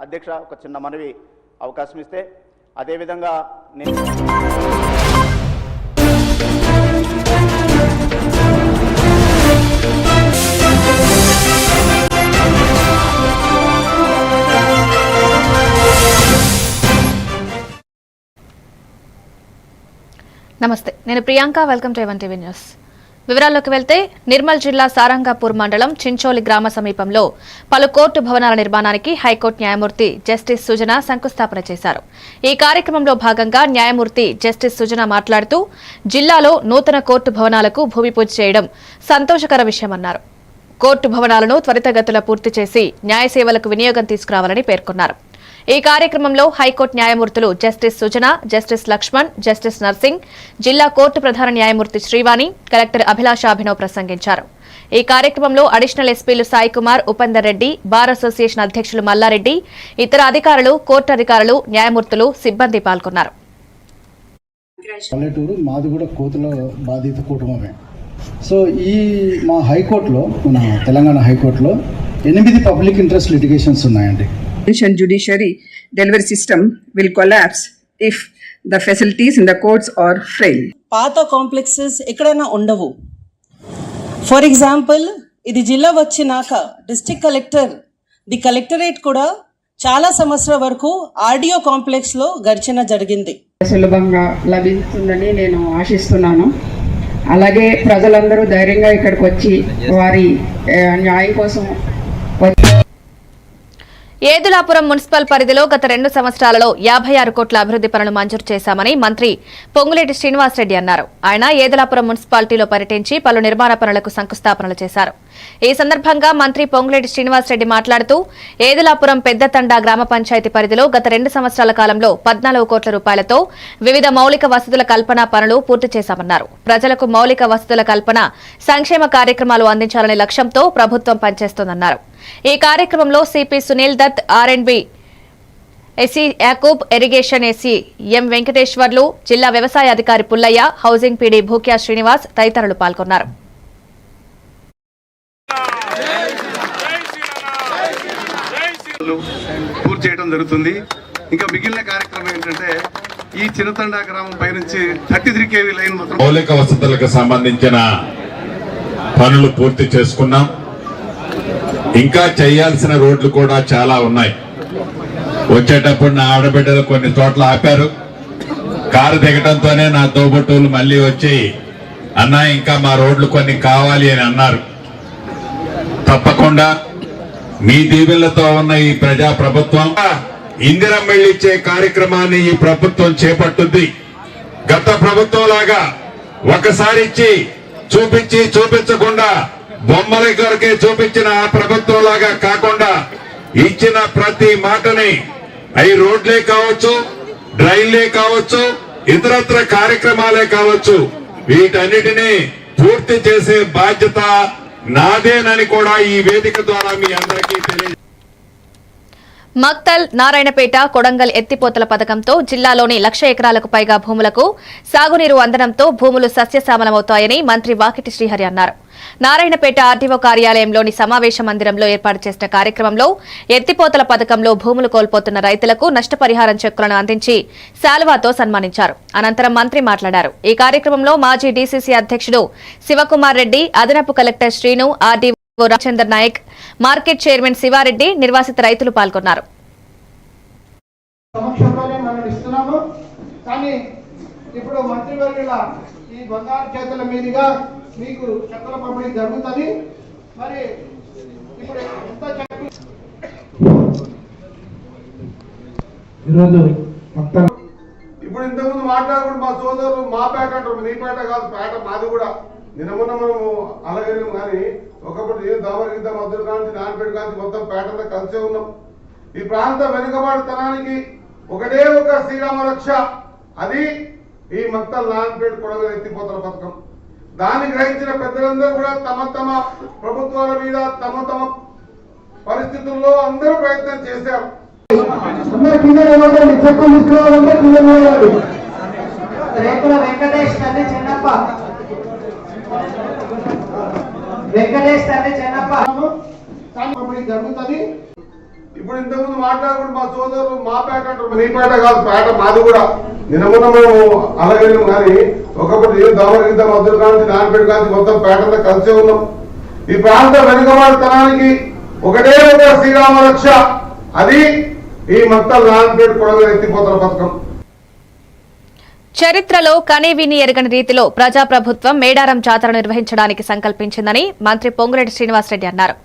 అధ్యక్ష ఒక చిన్న మనవి అవకాశం ఇస్తే అదేవిధంగా నేను నమస్తే, నేను Priyanka. Welcome to A one TV news. వివరాల్లోకి వెళ్తే నిర్మల్ జిల్లా సారంగాపూర్ మండలం చించోలి గ్రామ సమీపంలో పలు కోర్టు భవనాల నిర్మాణానికి హైకోర్టు న్యాయమూర్తి జస్టిస్ సుజన శంకుస్థాపన చేశారు. ఈ కార్యక్రమంలో భాగంగా న్యాయమూర్తి జస్టిస్ సుజన మాట్లాడుతూ జిల్లాలో నూతన కోర్టు భవనాలకు భూమి పూజ చేయడం సంతోషకర విషయమన్నారు. కోర్టు భవనాలను త్వరితగతిన పూర్తి చేసి న్యాయ సేవలకు వినియోగం తీసుకురావాలని పేర్కొన్నారు. ఈ కార్యక్రమంలో హైకోర్టు న్యాయమూర్తులు జస్టిస్ సుజన, జస్టిస్ లక్ష్మణ్, జస్టిస్ నర్సింగ్, జిల్లా కోర్టు ప్రధాన న్యాయమూర్తి శ్రీవాణి, కలెక్టర్ అభిలాషాభినవ్ ప్రసంగించారు. ఈ కార్యక్రమంలో అడిషనల్ ఎస్పీలు సాయి కుమార్, ఉపేందర్ రెడ్డి, బార్ అసోసియేషన్ అధ్యక్షులు మల్లారెడ్డి, ఇతర అధికారులు, కోర్టు అధికారులు, న్యాయమూర్తులు, సిబ్బంది పాల్గొన్నారు. మాది కూడా కోతుల బాధిత కుటుంబమే. సో ఈ మా హైకోర్టులో, మన తెలంగాణ హైకోర్టులో 8 పబ్లిక్ ఇంట్రెస్ట్ లిటిగేషన్స్ ఉన్నాయండి. Judiciary delivery system will collapse if the facilities in the courts are frail. పాత కాంప్లెక్సెస్ ఎక్కడైనా ఉండవు. ఫర్ ఎగ్జాంపుల్, ఇది జిల్లా వచ్చినాక డిస్ట్రిక్ట్ కలెక్టర్, ది కలెక్టరేట్ కూడా చాలా సంవత్సరాల వరకు ఆడియో కాంప్లెక్స్లో గడిచిన జరిగింది. సులభంగా లభిస్తుందని నేను ఆశిస్తున్నాను. అలాగే ప్రజలందరూ ధైర్యంగా ఇక్కడికి వచ్చి వారి న్యాయం కోసం ఏదులాపురం మున్సిపల్ పరిధిలో గత 2 సంవత్సరాలలో 56 కోట్ల అభివృద్ది పనులు మంజూరు చేశామని మంత్రి పొంగులేటి శ్రీనివాసరెడ్డి అన్నారు. ఆయన ఏదులాపురం మున్సిపాలిటీలో పర్యటించి పలు నిర్మాణ పనులకు శంకుస్థాపనలు చేశారు. ఈ సందర్భంగా మంత్రి పొంగులేటి శ్రీనివాసరెడ్డి మాట్లాడుతూ ఏదులాపురం పెద్దతండా గ్రామ పంచాయతీ పరిధిలో గత 2 సంవత్సరాల కాలంలో 14 కోట్ల రూపాయలతో వివిధ మౌలిక వసతుల కల్పన పనులు పూర్తి చేశామన్నారు. ప్రజలకు మౌలిక వసతుల కల్పన, సంక్షేమ కార్యక్రమాలు అందించాలనే లక్ష్యంతో ప్రభుత్వం పనిచేస్తోందన్నారు. ఈ కార్యక్రమంలో సిపి సునీల్ దత్, ఆర్ఎండ్బి ఎస్సీ యాకూబ్, ఇరిగేషన్ ఎస్సీ ఎం వెంకటేశ్వర్లు, జిల్లా వ్యవసాయ అధికారి పుల్లయ్య, హౌసింగ్ పీడీ భూక్యా శ్రీనివాస్ తదితరులు పాల్గొన్నారు. పూర్తి చేయడం జరుగుతుంది. ఇంకా మిగిలిన కార్యక్రమం ఏంటంటే ఈ చిన్నతండా గ్రామం పైనుంచి 33 kV లైన్ మొత్తం మౌలిక వసతులకు సంబంధించిన పనులు పూర్తి చేసుకున్నాం. ఇంకా చేయాల్సిన రోడ్లు కూడా చాలా ఉన్నాయి. వచ్చేటప్పుడు నా ఆడబిడ్డలు కొన్ని చోట్ల ఆపారు. కారు దిగటంతోనే నా తోబుట్టువులు మళ్ళీ వచ్చి అన్నా ఇంకా మా రోడ్లు కొన్ని కావాలి అని అన్నారు. తప్పకుండా మీ దీవెనలతో ఉన్న ఈ ప్రజా ప్రభుత్వం ఇందిరమ్మ ఇళ్లు ఇచ్చే కార్యక్రమాన్ని ఈ ప్రభుత్వం చేపట్టుద్ది. గత ప్రభుత్వం లాగా ఒకసారి ఇచ్చి చూపించకుండా బొమ్మల కొరకే చూపించిన ఆ ప్రభుత్వం లాగా కాకుండా ఇచ్చిన ప్రతి మాటని అవి రోడ్లే కావచ్చు, డ్రైన్లే కావచ్చు, ఇతరత్ర కార్యక్రమాలే కావచ్చు, వీటన్నిటినీ పూర్తి చేసే బాధ్యత నాదేనని కూడా ఈ వేదిక ద్వారా మీ అందరికీ తెలియజేస్తాను. మక్తల్, నారాయణపేట, కొడంగల్ ఎత్తిపోతల పథకంతో జిల్లాలోని 1,00,000 ఎకరాలకు పైగా భూములకు సాగునీరు అందడంతో భూములు సస్యశ్యామలమవుతాయని మంత్రి వాకిటి శ్రీహరి అన్నారు. నారాయణపేట ఆర్డీఓ కార్యాలయంలోని సమావేశ మందిరంలో ఏర్పాటు చేసిన కార్యక్రమంలో ఎత్తిపోతల పథకంలో భూములు కోల్పోతున్న రైతులకు నష్టపరిహారం చెక్కులను అందించి శాలువాతో సన్మానించారు. అనంతరం మంత్రి మాట్లాడారు. ఈ కార్యక్రమంలో మాజీ డీసీసీ అధ్యక్షుడు శివకుమార్ రెడ్డి, అదనపు collector Srinu, RDO Ramachandra Naik, market chairman Shivareddy, నిర్వాసిత రైతులు పాల్గొన్నారు. ఇప్పుడు మంత్రివర్యుల ఈ బంగారు చేతుల మీదుగా మీకు చెక్కుల పంపిణీ జరుగుతుంది. మరి ఇప్పుడు ఎంత చెక్కు ఈరోజు ఇప్పుడు ఇంతకుముందు మాట్లాడుకుంటూ మా సోదరులు మా పేట అంటారు, నీ పేట కాదు, పేట మాది కూడా. నిన్నమున్న మనము అలగలిం కానీ ఒకప్పుడు ఏ దావరిగిద్ద మద్దతు కాంచి నాన్నపేట కాంచి మొత్తం పేటంతా కలిసే ఉన్నాం. ఈ ప్రాంత వెనుకబాటుతనానికి ఒకటే ఒక శ్రీరామ రక్ష, అది ఈ మక్తల్ నాన్నపేట కొడంగల్ ఎత్తిపోతల పథకం. దాన్ని గ్రహించిన పెద్దలందరూ కూడా తమ తమ ప్రభుత్వాల మీద తమ తమ పరిస్థితుల్లో అందరూ ప్రయత్నం చేశారు. వెంకటేష్ తల్లి చిన్నప్ప జరుగుతుంది. ఇప్పుడు ఇంతకుముందు మాట్లాడుకుంటే మా సోదరులు మా పేట అంటారు, నీ పేట కాదు, పేట మాది కూడా. నిన్నమున్న మేము అలాగే కానీ ఒకప్పుడు ఏం దమరిగిద్ద మద్దతు కాంచి నాన్నపేట కాంచి మొత్తం పేటంతా కలిసే ఉన్నాం. ఈ ప్రాంత వెనుకబాటుతనానికి ఒకటే ఒక శ్రీరామ రక్ష, అది ఈ మొత్తం నాన్నపేట కొడగ ఎత్తిపోతల పథకం. చరిత్రలో కనీవిని ఎరగని రీతిలో ప్రజాప్రభుత్వం మేడారం జాతర నిర్వహించడానికి సంకల్పించిందని మంత్రి పొంగులేటి శ్రీనివాసరెడ్డి అన్నారు.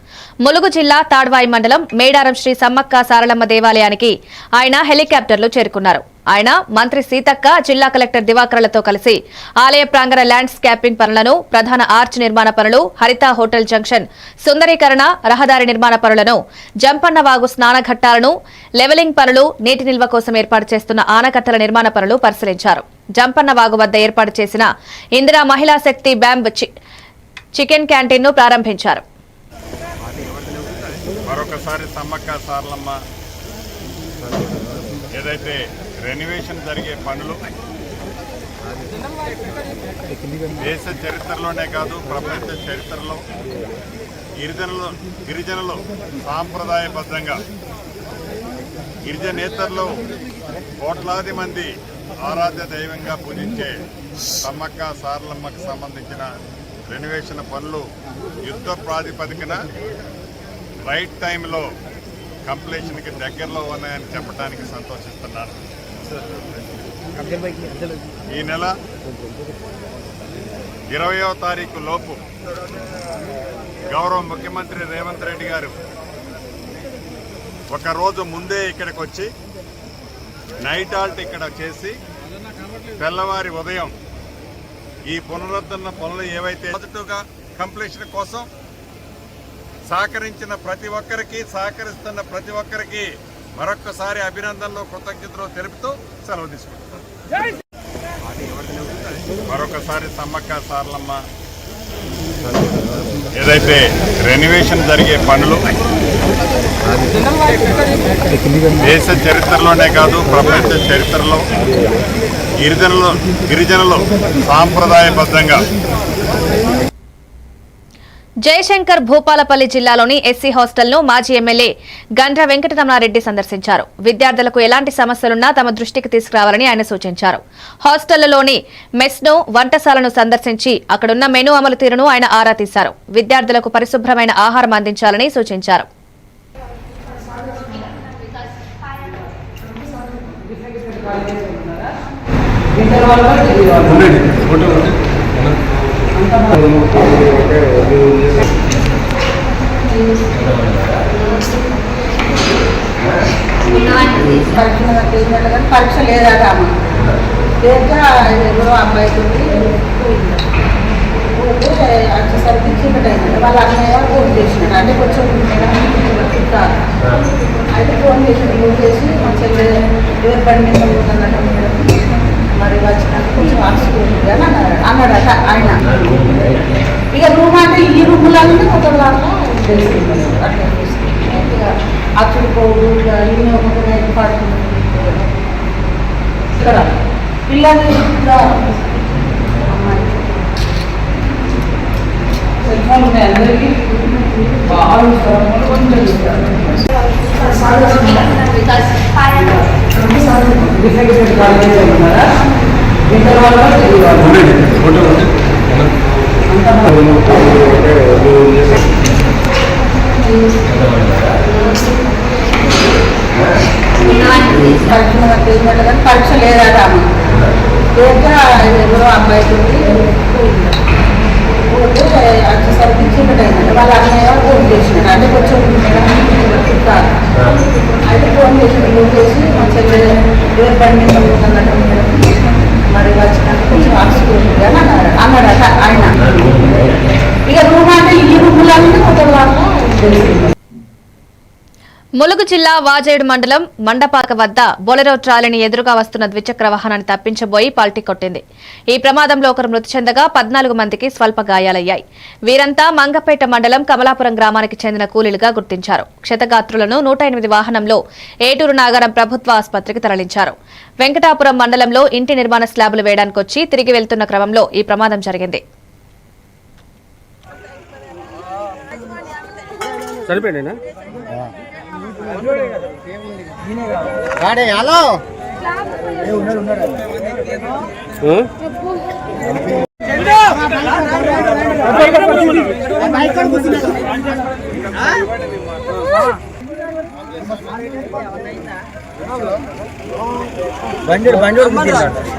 ములుగు జిల్లా తాడ్వాయి మండలం మేడారం శ్రీ సమ్మక్క సారలమ్మ దేవాలయానికి ఆయన హెలికాప్టర్లో చేరుకున్నారు. ఆయన మంత్రి సీతక్క, జిల్లా కలెక్టర్ దివాకర్లతో కలిసి ఆలయ ప్రాంగణ ల్యాండ్స్కేపింగ్ పనులను, ప్రధాన ఆర్చ్ నిర్మాణ పనులు, హరిత హోటల్ జంక్షన్ సుందరీకరణ, రహదారి నిర్మాణ పనులను, జంపన్నవాగు స్నానఘట్టాలను, లెవెలింగ్ పనులు, నీటి నిల్వ కోసం ఏర్పాటు చేస్తున్న ఆనకట్టల నిర్మాణ పనులు పరిశీలించారు. జంపన్నవాగు వద్ద ఏర్పాటు చేసిన ఇందిరా మహిళా శక్తి బ్యాంబ్ చికెన్ క్యాంటీన్ ను ప్రారంభించారు. మరొకసారి సమ్మక్క సారలమ్మ ఏదైతే రెనోవేషన్ జరిగే పనులు దేశ చరిత్రలోనే కాదు ప్రపంచ చరిత్రలో గిరిజనులు సాంప్రదాయబద్ధంగా గిరిజనేతరులు కోట్లాది మంది ఆరాధ్య దైవంగా పూజించే సమ్మక్క సారలమ్మకు సంబంధించిన రెనోవేషన్ పనులు యుద్ధ ప్రాతిపదికన రైట్ టైంలో కంప్లీషన్కి దగ్గరలో ఉన్నాయని చెప్పడానికి సంతోషిస్తున్నాను. ఈ నెల 20వ తారీఖు లోపు గౌరవ ముఖ్యమంత్రి రేవంత్ రెడ్డి గారు ఒకరోజు ముందే ఇక్కడికి వచ్చి నైట్ హాల్ట్ ఇక్కడ చేసి తెల్లవారి ఉదయం ఈ పునరుద్ధరణ పనులు ఏవైతే పాజిటివ్గా కంప్లీషన్ కోసం సహకరించిన ప్రతి ఒక్కరికి, సహకరిస్తున్న ప్రతి ఒక్కరికి మరొక్కసారి అభినందనలు, కృతజ్ఞతలు తెలుపుతూ సెలవు తీసుకుంటున్నాను. మరొకసారి సమ్మక్క సారలమ్మ ఏదైతే రెనోవేషన్ జరిగే పనులు దేశ చరిత్రలోనే కాదు ప్రపంచ చరిత్రలో గిరిజనులు సాంప్రదాయబద్ధంగా జయశంకర్ భూపాలపల్లి జిల్లాలోని ఎస్సీ హాస్టల్ను మాజీ ఎమ్మెల్యే గండ్ర వెంకటరమణారెడ్డి సందర్శించారు. విద్యార్థులకు ఎలాంటి సమస్యలున్నా తమ దృష్టికి తీసుకురావాలని ఆయన సూచించారు. హాస్టళ్లలోని మెస్ను, వంటశాలను సందర్శించి అక్కడున్న మెనూ అమలు తీరును ఆయన ఆరా తీశారు. విద్యార్థులకు పరిశుభ్రమైన ఆహారం అందించాలని సూచించారు. పరీక్ష లేదట లేక ఎవరో అమ్మాయికి వచ్చేసరికి చీకటి అయిందంటే వాళ్ళ అన్నయ్య ఫోన్ చేసినాడు. అంటే కొంచెం చుట్టారు అయితే ఫోన్ చేసి మా చెల్లి ఎవరి పని మీద పోతుందట మరి వచ్చినాక కొంచెం ఆక్సిజన్ అని అన్నాడట ఆయన. ఇక రూమ్ అంటే ఈ రూమ్లన్నీ ఒక దాంట్లో అట్లా ఇక అచ్చుడుకోడు ఇన్ని ఒక పడుతుంది ఇక్కడ పిల్లలు అమ్మాయి సెల్ ఫోన్ ఉన్నాయి అందరికీ బాగా కొంచెం ఉన్నారా ఇంటర్ పరీక్ష లేదట లేక ఎవరో అమ్మాయికి పోతే వచ్చేసరికి చీకటి అయిందంటే వాళ్ళ అన్నయ్య ఫోన్ చేసినాడు. అంటే కొంచెం చుట్టారు అయితే ఫోన్ చేసి మా చెల్లి ఎవరి పని మీద పోతుందట మరి వచ్చినాక కొంచెం ఆక్సిజన్ అని అన్నాడట ఆయన. ఇక రూమ్ అంటే ఈ రూమ్లన్నీ ఒక దాంట్లో ములుగు జిల్లా వాజేడు మండలం మండపాక వద్ద బొలెరో ట్రాలీని ఎదురుగా వస్తున్న ద్విచక్ర వాహనాన్ని తప్పించబోయి పల్టీ కొట్టింది. ఈ ప్రమాదంలో ఒకరు మృతి చెందగా 14 మందికి స్వల్ప గాయాలయ్యాయి. వీరంతా మంగపేట మండలం కమలాపురం గ్రామానికి చెందిన కూలీలుగా గుర్తించారు. క్షతగాత్రులను 108 వాహనంలో ఏటూరు నాగారం ప్రభుత్వ ఆసుపత్రికి తరలించారు. వెంకటాపురం మండలంలో ఇంటి నిర్మాణ స్లాబులు వేయడానికి వచ్చి తిరిగి వెళ్తున్న క్రమంలో ఈ ప్రమాదం జరిగింది.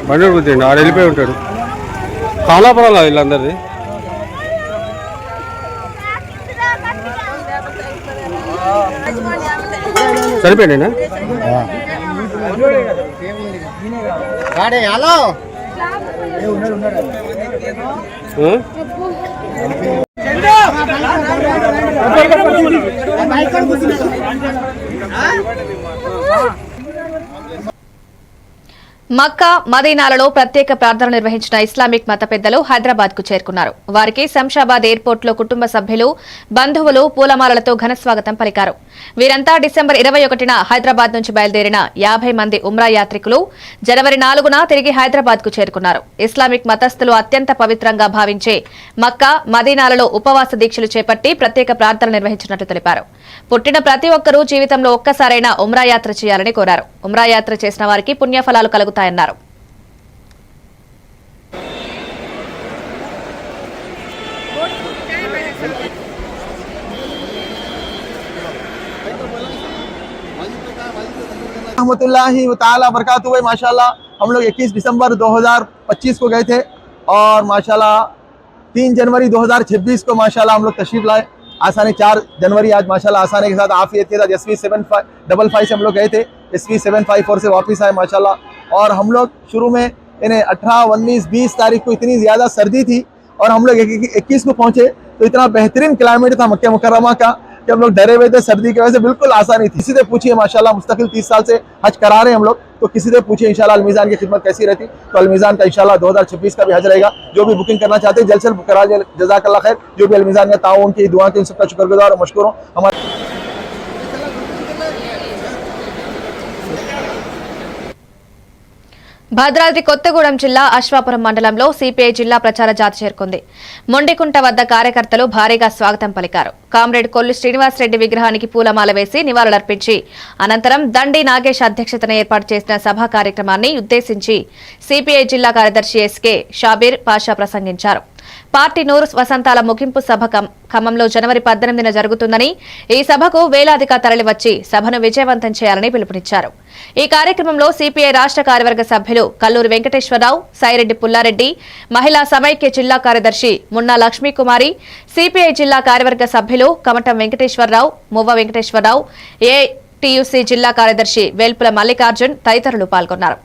బండి కూర్చోండి ఆడ వెళ్ళిపోయి ఉంటాడు కాలాపురంలో వీళ్ళందరిది సరిపోయినా మక్కా మదీనాలలో ప్రత్యేక ప్రార్థనలు నిర్వహించిన ఇస్లామిక్ మత పెద్దలు హైదరాబాద్ కు చేరుకున్నారు. వారికి శంషాబాద్ ఎయిర్పోర్ట్ లో కుటుంబ సభ్యులు, బంధువులు పూలమాలలతో ఘన స్వాగతం పలికారు. వీరంతా డిసెంబర్ 21న హైదరాబాద్ నుంచి బయలుదేరిన 50 మంది ఉమ్రా యాత్రికులు జనవరి 4న తిరిగి హైదరాబాద్ కు చేరుకున్నారు. ఇస్లామిక్ మతస్థులు అత్యంత పవిత్రంగా భావించే మక్కా మదీనాలలో ఉపవాస దీక్షలు చేపట్టి ప్రత్యేక ప్రార్థనలు నిర్వహించినట్లు తెలిపారు. పుట్టిన ప్రతి ఒక్కరూ జీవితంలో ఒక్కసారైనా ఉమ్రా యాత్ర చేయాలని కోరారు. ఉమ్రా యాత్ర చేసిన వారికి పుణ్యఫలాలు కలుగుతాయన్నారు. रहमतुल्लाहि व ताला बरकातुहू। माशाल्लाह हम लोग 21 दिसंबर 2025 को गए थे और माशाल्लाह 3 जनवरी 2026 को माशाल्लाह हम लोग तशरीफ लाए। आसानी 4 जनवरी आज माशाल्लाह आसानी के साथ आफियत के साथ SV755 से हम लोग गए थे, SV754 से वापस आए माशाल्लाह। और हम लोग शुरू में इन्हें 18, 19, 20 तारीख को इतनी ज़्यादा सर्दी थी और हम लोग 21 को पहुँचे तो इतना बेहतरीन क्लाइमेट था मक्का मुकर्रमा का कि हम लोग डरे हुए थे सर्दी की वजह से, बिल्कुल आसानी थी। किसी से पूछिए माशाल्लाह मुस्तकिल 30 साल से हज करा रहे हैं हम लोग, तो किसी से पूछिए इंशाल्लाह अलमीज़ान की खिदमत कैसी रहती। तो अलमीज़ान का इंशाल्लाह 2026 का भी हज रहेगा। जो भी बुकिंग करना चाहते हैं जल्द से जल्द बुक करा लीजिए। जज़ाकल्लाह खैर। जो भी अलमीज़ान का ताउन की दुआ की उन सबका शुक्रगुजार और मशकूर हूँ। हमारे భద్రాద్రి కొత్తగూడెం జిల్లా అశ్వాపురం మండలంలో సిపిఐ జిల్లా ప్రచార జాథ చేరుకుంది. మొండికుంట వద్ద కార్యకర్తలు భారీగా స్వాగతం పలికారు. కామ్రేడ్ కొల్లు శ్రీనివాసరెడ్డి విగ్రహానికి పూలమాల వేసి నివాళులర్పించి అనంతరం దండి నాగేష్ అధ్యక్షతన ఏర్పాటు చేసిన సభా కార్యక్రమాన్ని ఉద్దేశించి సిపిఐ జిల్లా కార్యదర్శి ఎస్కే షాబీర్ పాషా ప్రసంగించారు. పార్టీ నూరు వసంతాల ముగింపు సభ ఖమ్మంలో జనవరి 18న జరుగుతుందని, ఈ సభకు వేలాదిగా తరలివచ్చి సభను విజయవంతం చేయాలని పిలుపునిచ్చారు. ఈ కార్యక్రమంలో సిపిఐ రాష్ట్ర కార్యవర్గ సభ్యులు కల్లూరి వెంకటేశ్వరరావు, సైరెడ్డి పుల్లారెడ్డి, మహిళా సమైక్య జిల్లా కార్యదర్శి మున్నా లక్ష్మీకుమారి, సిపిఐ జిల్లా కార్యవర్గ సభ్యులు కమటం వెంకటేశ్వరరావు, మువ్వ వెంకటేశ్వరరావు, ఏటీయూసీ జిల్లా కార్యదర్శి వేల్పుల మల్లికార్జున్ తదితరులు పాల్గొన్నారు.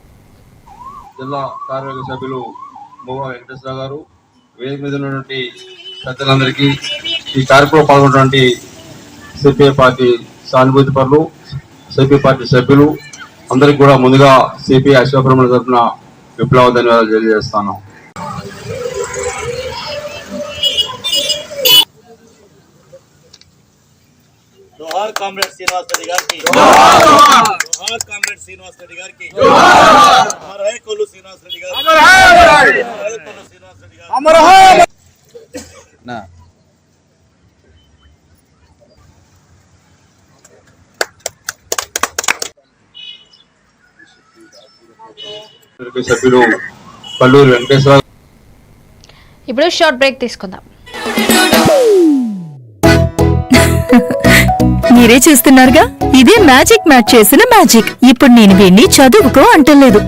జిల్లా కార్యవర్గ సభ్యులు మువ్వ వెంకటేశ్వరరావు గారు, వేదిక మీద ఉన్నటువంటి పెద్దలందరికీ, ఈ కార్యక్రమంలో పాల్గొన్నటువంటి సిపిఐ పార్టీ సానుభూతి పరులు, సిపిఐ పార్టీ సభ్యులు అందరికీ కూడా ముందుగా సిపిఐ అశ్వాపురం తరఫున విప్లవ ధన్యవాదాలు తెలియజేస్తాను. జోహార్ కామ్రేడ్ శ్రీనివాస్ రెడ్డి గారికి, జోహార్ కామ్రేడ్ శ్రీనివాస్ రెడ్డి గారికి, అమర్ హై కొల్లు శ్రీనివాస్ రెడ్డి గారికి, అమర్ హై కొల్లు శ్రీనివాస్ రెడ్డి గారికి, అమర్ హై నా సభ్యులు కల్లూరి వెంకటేశ్వర. ఇప్పుడు షార్ట్ బ్రేక్ తీసుకుందాం. మీరే చూస్తున్నారుగా, ఇదే మ్యాజిక్ మ్యాట్ చేసిన మ్యాజిక్. ఇప్పుడు నేను వీణ్ణి చదువుకో అంటలేదు.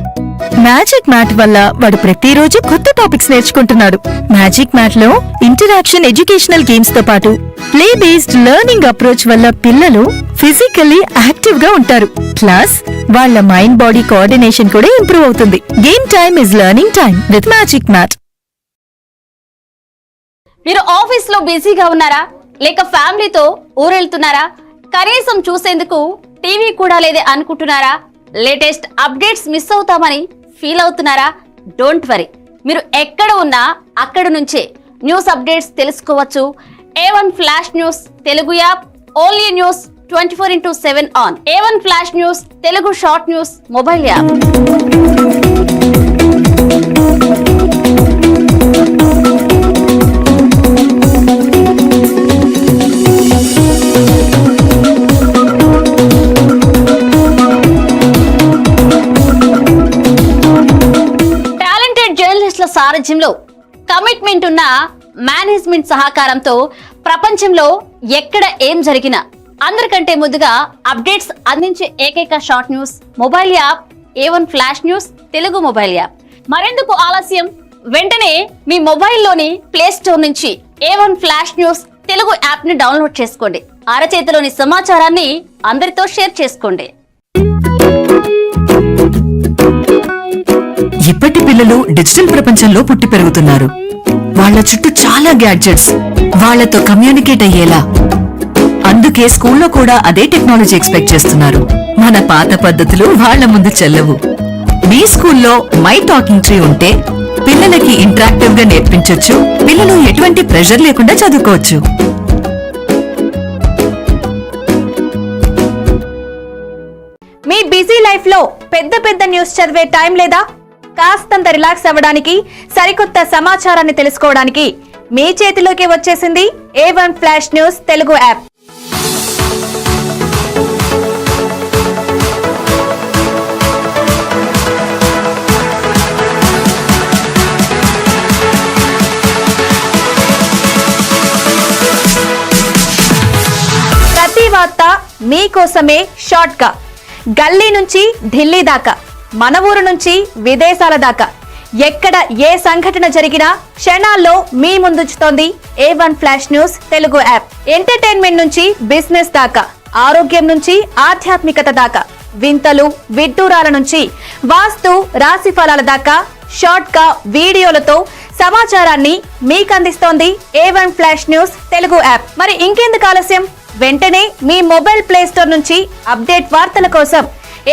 మ్యాజిక్ మ్యాట్ వల్ల వాడు ప్రతిరోజు కొత్త టాపిక్స్ నేర్చుకుంటున్నాడు. మ్యాజిక్ మ్యాట్ లో ఇంటరాక్షన్ ఎడ్యుకేషనల్ గేమ్స్ తో పాటు ప్లే బేస్డ్ లెర్నింగ్ అప్రోచ్ వల్ల పిల్లలు ఫిజికల్లీ యాక్టివ్ గా ఉంటారు. ప్లస్ వాళ్ళ మైండ్ బాడీ కోఆర్డినేషన్ కూడా ఇంప్రూవ్ అవుతుంది. Game time is learning time with magic mat. మీరు ఆఫీస్ లో బిజీగా ఉన్నారా, లేక ఫ్యామిలీతో ఊరెళ్తున్నారా, కనీసం చూసేందుకు టీవీ కూడా లేదే అనుకుంటున్నారా, లేటెస్ట్ అప్డేట్స్ మిస్ అవుతామని ఫీల్ అవుతున్నారా? డోంట్ వరీ, మీరు ఎక్కడ ఉన్నా అక్కడ నుంచే న్యూస్ అప్డేట్స్ తెలుసుకోవచ్చు. A1 flash news Telugu app, only news 24/7 on. A1 flash news Telugu short news mobile app. సారథ్యంలో కమిట్మెంట్ ఉన్న మేనేజ్మెంట్ సహకారంతో ప్రపంచంలో ఎక్కడ ఏం జరిగినా అందరికంటే ముందుగా అప్డేట్స్ అందించే ఏకైక short news mobile app A1 flash news Telugu mobile app. మరెందుకు ఆలస్యం? వెంటనే మీ మొబైల్లోని ప్లే స్టోర్ నుంచి A1 flash news Telugu app ని డౌన్లోడ్ చేసుకోండి. అరచేతిలోని సమాచారాన్ని అందరితో షేర్ చేసుకోండి. ఇప్పటి పిల్లలు డిజిటల్ ప్రపంచంలో పుట్టి పెరుగుతున్నారు. వాళ్ళ చుట్టూ చాలా గ్యాడ్జెట్స్, వాళ్లతో కమ్యూనికేట్ అయ్యేలా. అందుకే స్కూల్లో కూడా అదే టెక్నాలజీ ఎక్స్పెక్ట్ చేస్తున్నారు. మన పాత పద్ధతులు వాళ్ల ముందు చెల్లవు. మీ స్కూల్లో మై టాకింగ్ ట్రీ ఉంటే పిల్లలకి ఇంటరాక్టివ్ గా నేర్పించొచ్చు. పిల్లలు ఎటువంటి ప్రెషర్ లేకుండా చదువుకోవచ్చు. మీ బిజీ లైఫ్ లో పెద్ద న్యూస్ చదివే టైం లేదా? కాస్తంత రిలాక్స్ అవ్వడానికి, సరికొత్త సమాచారాన్ని తెలుసుకోవడానికి మీ చేతిలోకి వచ్చేసింది A1 flash news Telugu app. ప్రతి వార్త మీకోసమే షార్ట్ గా, గల్లీ నుంచి ఢిల్లీ దాకా, మన ఊరు నుంచి విదేశాల దాకా ఎక్కడ ఏ సంఘటన జరిగినా క్షణాల్లో మీ ముందుంచుతోంది A1 flash news Telugu app. Entertainment నుంచి బిజినెస్ దాకా, ఆరోగ్యం నుంచి ఆధ్యాత్మికత దాకా, వింతలు విడ్డూరాల నుంచి వాస్తు రాశి ఫలాల దాకా షార్ట్ గా వీడియోలతో సమాచారాన్ని మీకందిస్తోంది A1 flash news Telugu app. మరి ఇంకెందుకు ఆలస్యం? వెంటనే మీ మొబైల్ ప్లే స్టోర్ నుంచి అప్డేట్ వార్తల కోసం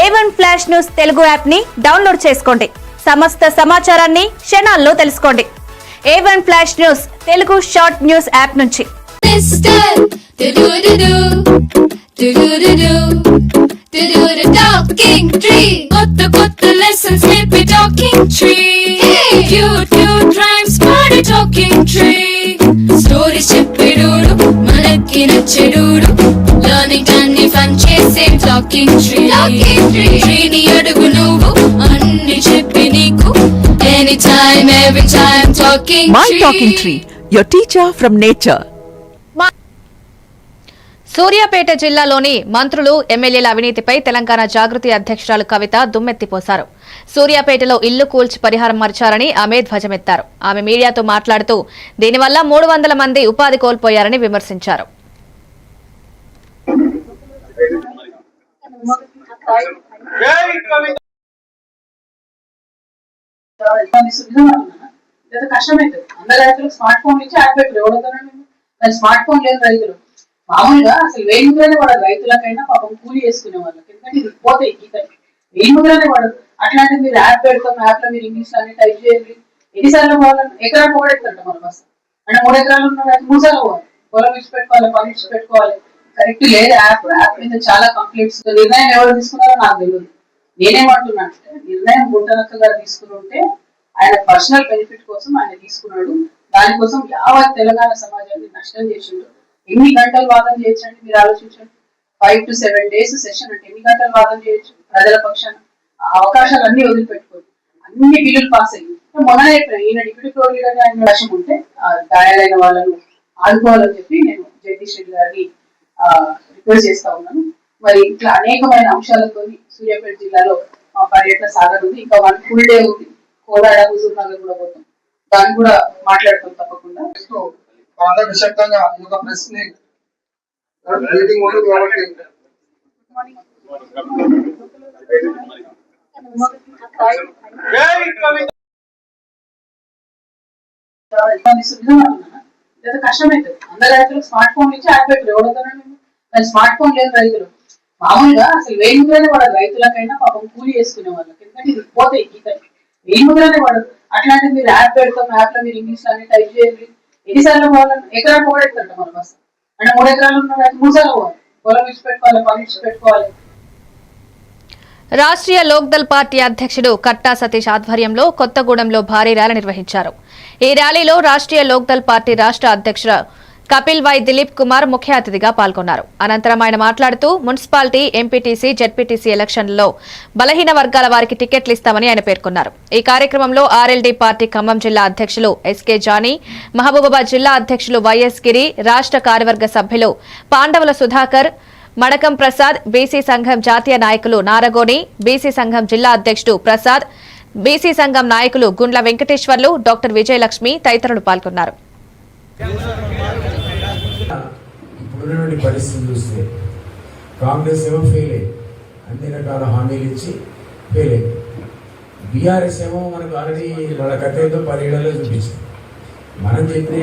A1 flash news Telugu app ని డౌన్లోడ్ చేసుకోండి. సమస్త సమాచారాన్ని క్షణాల్లో తెలుసుకోండి. A1 flash news Telugu short news app నుంచి. స్టోరీస్ చెప్పేడోడు మనకి నచ్చేడోడు, లర్నింగ్ అన్ని ఫన్ చేసే టాకింగ్ ట్రీని అడుగు నువ్వు అన్ని చెప్పి నీకు any time every time talking my talking tree, your teacher from nature. Suryapet జిల్లాలోని మంత్రులు ఎమ్మెల్యేల అవినీతిపై తెలంగాణ జాగృతి అధ్యక్షురాలు కవిత దుమ్మెత్తిపోశారు. సూర్యాపేటలో ఇల్లు కూల్చి పరిహారం మర్చారని ఆమె ధ్వజమెత్తారు. ఆమె మీడియాతో మాట్లాడుతూ దీనివల్ల 300 మంది ఉపాధి కోల్పోయారని విమర్శించారు. కష్టమైతుంది. అందరు రైతులకు స్మార్ట్ ఫోన్ ఇచ్చి యాప్ పెట్టారు. ఎవడతానండి స్మార్ట్ ఫోన్ లేదు రైతులు. మామూలుగా అసలు వెయ్యి ముద్రనే పడదు రైతులకైనా, పాపం కూలి చేసుకునే వాళ్ళకి. ఎందుకంటే ఇది పోతాయి గీతలు, వెయ్యి ముద్రనే పడదు. అట్లాంటిది మీరు యాప్ పెడతాం, యాప్ లో మీరు ఇంగ్లీష్ అన్ని టైప్ చేయండి. ఎన్నిసార్లు పోవాలని ఎకరా పోగొడతారంట మన బస్ అంటే 3 ఎకరాలు ఉన్న 3 సార్లు పోవాలి. పొలం ఇచ్చి పెట్టుకోవాలి, పని ఇచ్చి పెట్టుకోవాలి. కరెక్ట్ లేదు యాప్. యాప్ మీద చాలా కంప్లైంట్స్. నిర్ణయం ఎవరు తీసుకున్నారో నాకు తెలియదు. నేనేమంటున్నా అంటే నిర్ణయం గుంటనక్క గారు తీసుకుని ఉంటే ఆయన పర్సనల్ బెనిఫిట్ కోసం ఆయన తీసుకున్నాడు. దానికోసం యావత్ తెలంగాణ సమాజాన్ని నష్టం చేసిండు. ఎన్ని గంటలు వాదన చేయొచ్చండి మీరు ఆలోచించండి. 5 to 7 days సెషన్ అంటే ఎన్ని గంటలు వాదన చేయొచ్చు ప్రజల పక్షాన? అవకాశాలు అన్ని వదిలిపెట్టుకోండి. అన్ని బిల్లులు పాస్ అయ్యి మొన్ననే ఈయన డిప్యూటీ ఫ్లోర్ లీడర్ ఆయన అవకాశం ఉంటే గాయాలైన వాళ్ళను ఆదుకోవాలని చెప్పి నేను జగదీష్ రెడ్డి గారిని రిక్వెస్ట్ చేస్తా ఉన్నాను. మరి ఇట్లా అనేకమైన అంశాలతో సూర్యాపేట జిల్లాలో మా పర్యటన సాగనుంది. ఇంకా 1 full day ఉంది. కోదాడ, హుజూర్ నగర్ కూడా పోతాం. దాన్ని కూడా మాట్లాడుతాం తప్పకుండా. నిశ్శబ్దంగా ఒక ప్రెస్ మీటింగ్ ఉంటుంది కాబట్టి కష్టమైతుంది. అందరు రైతులకు స్మార్ట్ ఫోన్ ఇచ్చి యాప్ పెట్టారు. ఎవడతానండి స్మార్ట్ ఫోన్ లేదు రైతులు. మామూలుగా అసలు వెయ్యి ముద్రనే పడదు రైతులకైనా, పాపం కూలి చేసుకునే వాళ్ళకి. ఎందుకంటే ఇది పోతాయి గీతలు, వెయ్యి ముద్రనే పడదు. అట్లాంటిది మీరు యాప్ పెడతాం, యాప్ లో మీరు ఇంగ్లీష్ అన్ని టైప్ చేయండి. ఎన్నిసార్లు పోవాలని ఎకరా పోగొడతారంట మన బస్ అంటే 3 ఎకరాలు ఉన్న 3 సార్లు పోవాలి. పొలం ఇచ్చి పెట్టుకోవాలి, పని ఇచ్చి పెట్టుకోవాలి. రాష్ట్రీయ లోక్దల్ పార్టీ అధ్యక్షుడు కట్టా సతీష్ ఆధ్వర్యంలో కొత్తగూడెంలో భారీ ర్యాలీ నిర్వహించారు. ఈ ర్యాలీలో రాష్ట్రీయ లోక్దల్ పార్టీ రాష్ట్ర అధ్యక్షుడు కపిల్ వై దిలీప్ కుమార్ ముఖ్య అతిథిగా పాల్గొన్నారు. అనంతరం ఆయన మాట్లాడుతూ మున్సిపాలిటీ, ఎంపీటీసీ, జెడ్పీటీసీ ఎలక్షన్లలో బలహీన వర్గాల వారికి టికెట్లు ఇస్తామని ఆయన పేర్కొన్నారు. ఈ కార్యక్రమంలో ఆర్ఎల్డీ పార్టీ ఖమ్మం జిల్లా అధ్యక్షులు ఎస్కే జానీ, మహబూబాబాద్ జిల్లా అధ్యక్షులు వైఎస్ గిరి, రాష్ట్ర కార్యవర్గ సభ్యులు పాండవుల సుధాకర్, మడకం ప్రసాద్, బీసీ సంఘం జాతీయ నాయకులు నారగోని, బీసీ సంఘం జిల్లా అధ్యక్షుడు ప్రసాద్, బీసీ సంఘం నాయకులు గుండ్ల వెంకటేశ్వర్లు, డాక్టర్ విజయలక్ష్మి తదితరులు పాల్గొన్నారు. ఇప్పుడున్నటువంటి పరిస్థితి చూస్తే కాంగ్రెస్ ఏమో ఫెయిల్ అయ్యి అన్ని రకాల హామీలు ఇచ్చి ఫెయిల్ అయింది. బీఆర్ఎస్ ఏమో మనకు ఆల్రెడీ వాళ్ళ కథతో 10 ఏళ్లలో చూపించింది. మనం చెప్పిన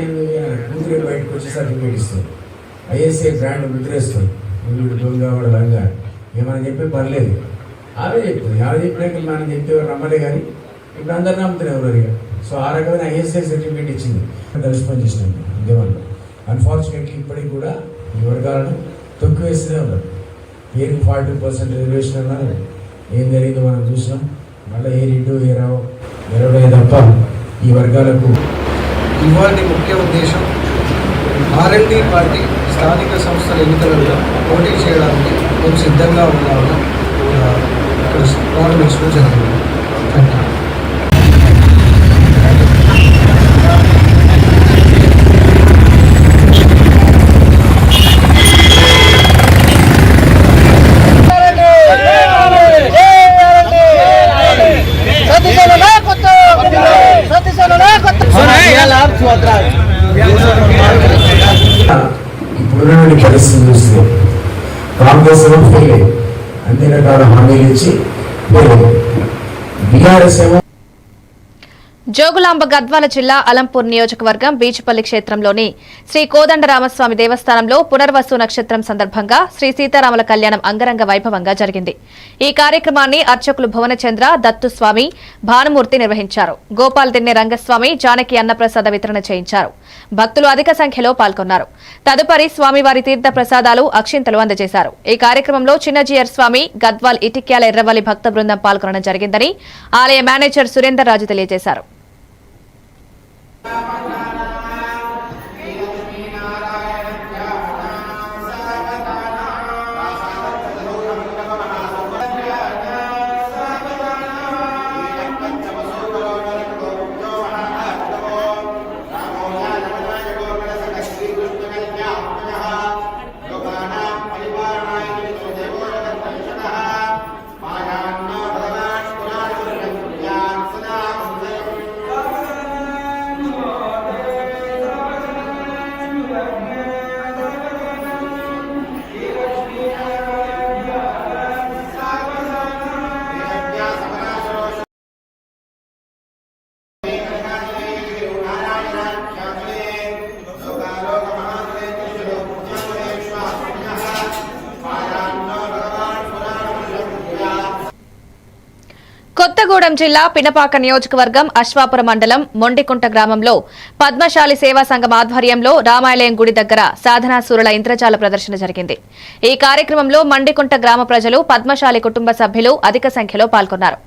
కూతురు బయటకు వచ్చి సర్టిఫికేట్ ఇస్తుంది, ఐఎస్ఏ బ్రాండ్ ముద్రేస్తుంది, వీళ్ళు దొంగ వాడు లంగా ఏమైనా చెప్పి పర్లేదు, ఆమె చెప్తుంది. ఆమె చెప్పినాక మనం చెప్తే నమ్మలే కానీ ఇప్పుడు అందరు నమ్ముతున్నారు ఎవరిగా. సో ఆ రకమైన ఐఎస్ఐ సర్టిఫికేట్ ఇచ్చింది, కలిసి పనిచేసినాం ఉద్యమంలో. అన్ఫార్చునేట్లీ ఇప్పటికి కూడా ఈ వర్గాలను తొక్కు వేస్తూనే ఉన్నారు. పేరుకి 40% రిజర్వేషన్ అన్నారు, ఏం జరిగిందో మనం చూసినాం. మళ్ళీ ఏ రీటు ఏ రావు గెలవడే తప్ప ఈ వర్గాలకు. ఇవాళ ముఖ్య ఉద్దేశం ఆర్ఎల్డీ పార్టీ స్థానిక సంస్థల ఎన్నికలలో పోటీ చేయడానికి మేము సిద్ధంగా ఉన్నామని ఇక్కడ ప్రారంభించడం జరిగింది. ఇప్పుడున్నటువంటి పరిస్థితి చూస్తే కాంగ్రెస్ ఏమో ఫెయిల్ అయ్యి అన్ని రకాల హామీలు ఇచ్చి ఫెయిల్ అయ్యి బీఆర్ఎస్ ఏమో. జోగులాంబ గద్వాల జిల్లా అలంపూర్ నియోజకవర్గం బీచుపల్లి క్షేత్రంలోని శ్రీ కోదండరామస్వామి దేవస్థానంలో పునర్వసు నక్షత్రం సందర్భంగా శ్రీ సీతారాముల కళ్యాణం అంగరంగ వైభవంగా జరిగింది. ఈ కార్యక్రమాన్ని అర్చకులు భువనచంద్ర, దత్తుస్వామి, భానుమూర్తి నిర్వహించారు. గోపాల్ దిన్నె రంగస్వామి, జానకి అన్నప్రసాద వితరణ చేయించారు. భక్తులు అధిక సంఖ్యలో పాల్గొన్నారు. తదుపరి స్వామివారి తీర్థ ప్రసాదాలు, అక్షింతలు అందజేశారు. ఈ కార్యక్రమంలో చిన్నజీయర్ స్వామి, గద్వాల్ ఇటిక్యాల ఎర్రవల్లి భక్త బృందం పాల్గొనడం జరిగిందని ఆలయ మేనేజర్ సురేందర్ రాజు తెలియజేశారు. కొత్తగూడెం జిల్లా పినపాక నియోజకవర్గం అశ్వాపురం మండలం మొండికుంట గ్రామంలో పద్మశాలి సేవా సంఘం ఆధ్వర్యంలో రామాలయం గుడి దగ్గర సాధనాసూరుల ఇంద్రజాల ప్రదర్శన జరిగింది. ఈ కార్యక్రమంలో మండికుంట గ్రామ ప్రజలు, పద్మశాలి కుటుంబ సభ్యులు అధిక సంఖ్యలో పాల్గొన్నారు.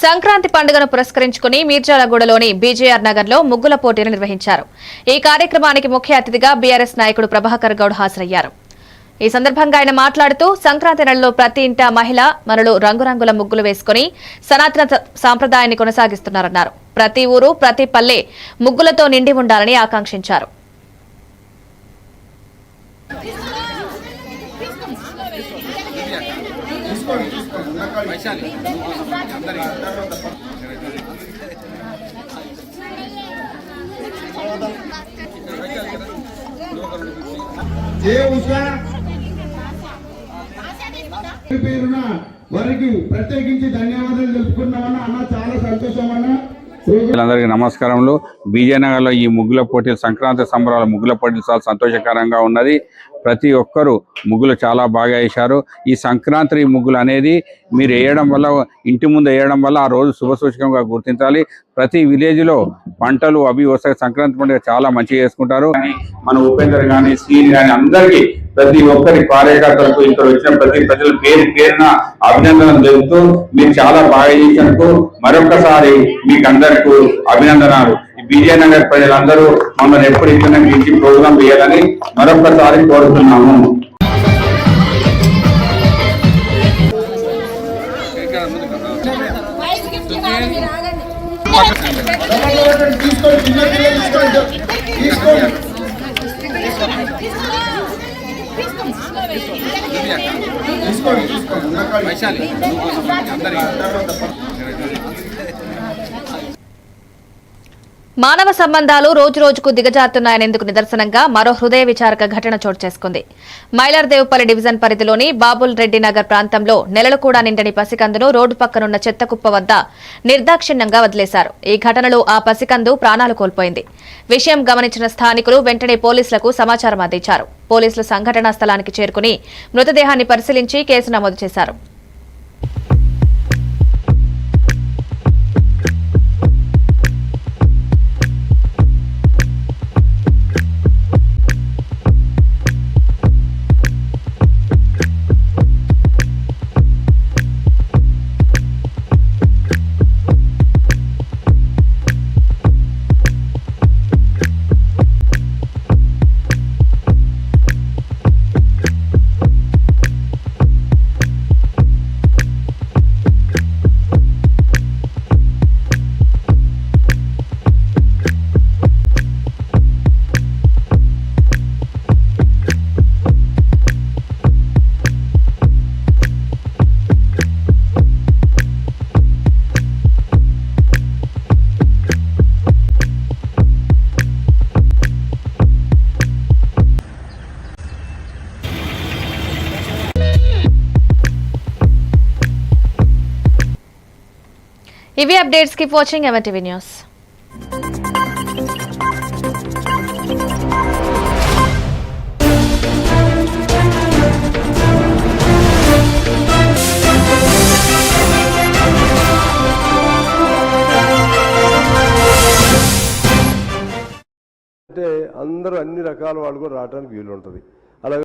సంక్రాంతి పండుగను పురస్కరించుకుని మీర్జాలగూడలోని బీజేఆర్ నగర్ లో ముగ్గుల పోటీలు నిర్వహించారు. ఈ కార్యక్రమానికి ముఖ్య అతిథిగా బీఆర్ఎస్ నాయకుడు ప్రభాకర్ గౌడ్ హాజరయ్యారు. ఈ సందర్భంగా ఆయన మాట్లాడుతూ సంక్రాంతి నెలలో ప్రతి ఇంట మహిళ మనులు రంగురంగుల ముగ్గులు వేసుకుని సనాతన సాంప్రదాయాన్ని కొనసాగిస్తున్నారన్నారు. ప్రతి ఊరు, ప్రతి పల్లె ముగ్గులతో నిండి ఉండాలని ఆకాంక్షించారు. పేరున వారికి ప్రత్యేకించి ధన్యవాదాలు తెలుపుకున్నామన్నా. అన్న చాలా సంతోషం అన్న. అందరికీ నమస్కారములు. విజయనగరంలో ఈ ముగ్గుల పోటీలు, సంక్రాంతి సంబరాల ముగ్గుల పోటీలు చాలా సంతోషకరంగా ఉన్నది. ప్రతి ఒక్కరూ ముగ్గులు చాలా బాగా వేశారు. ఈ సంక్రాంతి ముగ్గులు అనేది మీరు వేయడం వల్ల, ఇంటి ముందు వేయడం వల్ల ఆ రోజు శుభసూచకంగా గుర్తించాలి. ప్రతి విలేజ్లో పంటలు అవి వస్తాయి. సంక్రాంతి పండుగ చాలా మంచిగా చేసుకుంటారు. మన ఉపేందర్ కానీ, శ్రీని కానీ అందరికీ, ప్రతి ఒక్కరి కార్యకర్తలకు, ఇక్కడ వచ్చిన ప్రతి ప్రజల పేరు పేరున అభినందనలు తెలుపుతూ మీరు చాలా బాగా చేసినందుకు మరొకసారి మీకు అందరికీ అభినందనాలు. విజయనగర్ ప్రజలందరూ మమ్మల్ని ఎప్పుడు ఇచ్చిన మంచి ప్రోగ్రాం వేయాలని మరొకసారి కోరుతున్నాము. మానవ సంబంధాలు రోజురోజుకు దిగజారుతున్నాయనేందుకు నిదర్శనంగా మరో హృదయ విచారక ఘటన చోటు చేసుకుంది. మైలార్దేవుపల్లి డివిజన్ పరిధిలోని బాబుల్ రెడ్డి నగర్ ప్రాంతంలో నెలలు కూడా నిండని పసికందును రోడ్డు పక్కనున్న చెత్తకుప్ప వద్ద నిర్దాక్షిణ్యంగా వదిలేశారు. ఈ ఘటనలో ఆ పసికందు ప్రాణాలు కోల్పోయింది. విషయం గమనించిన స్థానికులు వెంటనే పోలీసులకు సమాచారం అందించారు. పోలీసులు సంఘటనా స్థలానికి చేరుకుని మృతదేహాన్ని పరిశీలించి కేసు నమోదు చేశారు. ఇవి updates. Keep watching MNTV news. అంటే అందరూ అన్ని రకాల వాళ్ళు కూడా రావడానికి వీలు ఉంటుంది.